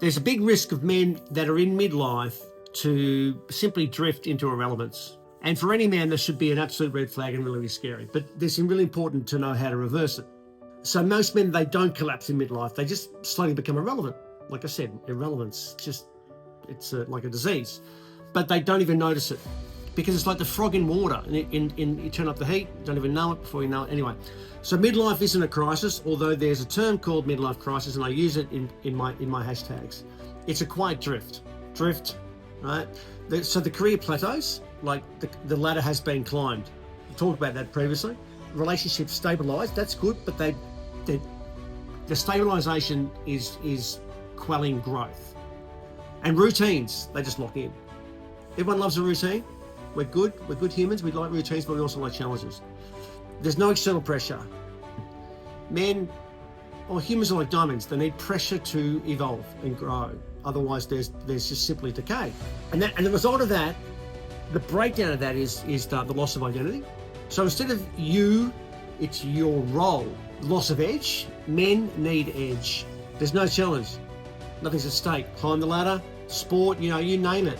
There's a big risk of men that are in midlife to simply drift into irrelevance. And for any man, this should be an absolute red flag and really scary. But it's really important to know how to reverse it. So most men, they don't collapse in midlife. They just slowly become irrelevant. Like I said, irrelevance, it's like a disease. But they don't even notice it because it's like the frog in water. You turn up the heat, don't even know it before you know it. Anyway, so midlife isn't a crisis, although there's a term called midlife crisis, and I use it in my hashtags. It's a quiet drift, right? So the career plateaus, like the ladder has been climbed. We talked about that previously. Relationships stabilised, that's good, but the stabilisation is quelling growth. And routines, they just lock in. Everyone loves a routine. We're good humans, we like routines, but we also like challenges. There's no external pressure. Men, or humans are like diamonds, they need pressure to evolve and grow. Otherwise there's just simply decay. And the result of that, the breakdown of that is the loss of identity. So instead of you, it's your role. Loss of edge, men need edge. There's no challenge, nothing's at stake. Climb the ladder, sport, you name it.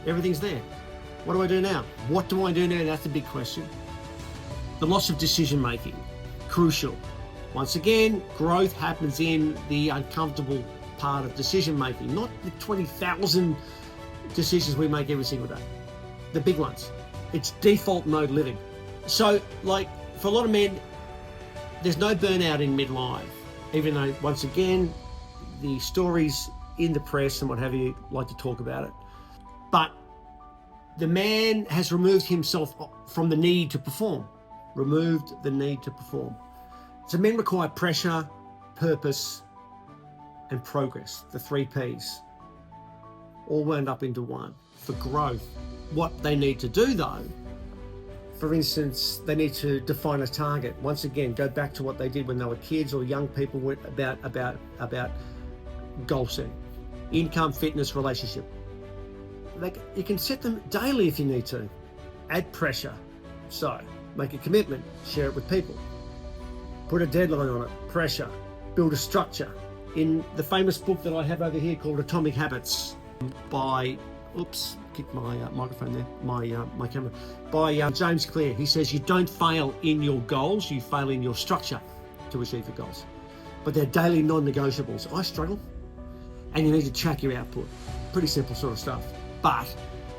Everything's there. What do I do now? What do I do now? That's the big question. The loss of decision making, crucial. Once again, growth happens in the uncomfortable part of decision making, not the 20,000 decisions we make every single day. The big ones. It's default mode living. So, like, for a lot of men, there's no burnout in midlife, even though, once again, the stories in the press and what have you like to talk about it. But the man has removed himself from the need to perform. Removed the need to perform. So men require pressure, purpose, and progress, the 3 Ps, all wound up into one for growth. What they need to do though, for instance, they need to define a target. Once again, go back to what they did when they were kids or young people about goal setting, income, fitness, relationship. You can set them daily if you need to. Add pressure. So make a commitment, share it with people. Put a deadline on it, pressure, build a structure. In the famous book that I have over here called Atomic Habits by, kicked my microphone there, my camera, by James Clear. He says, you don't fail in your goals, you fail in your structure to achieve your goals. But they're daily non-negotiables. I struggle. And you need to track your output. Pretty simple sort of stuff. But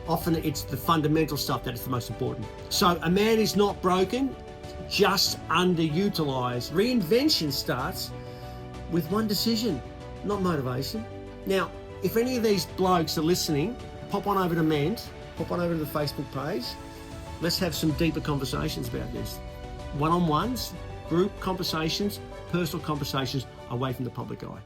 often it's the fundamental stuff that is the most important. So a man is not broken, just underutilized. Reinvention starts with one decision, not motivation. Now, if any of these blokes are listening, pop on over to Ment, pop on over to the Facebook page. Let's have some deeper conversations about this. One-on-ones, group conversations, personal conversations away from the public eye.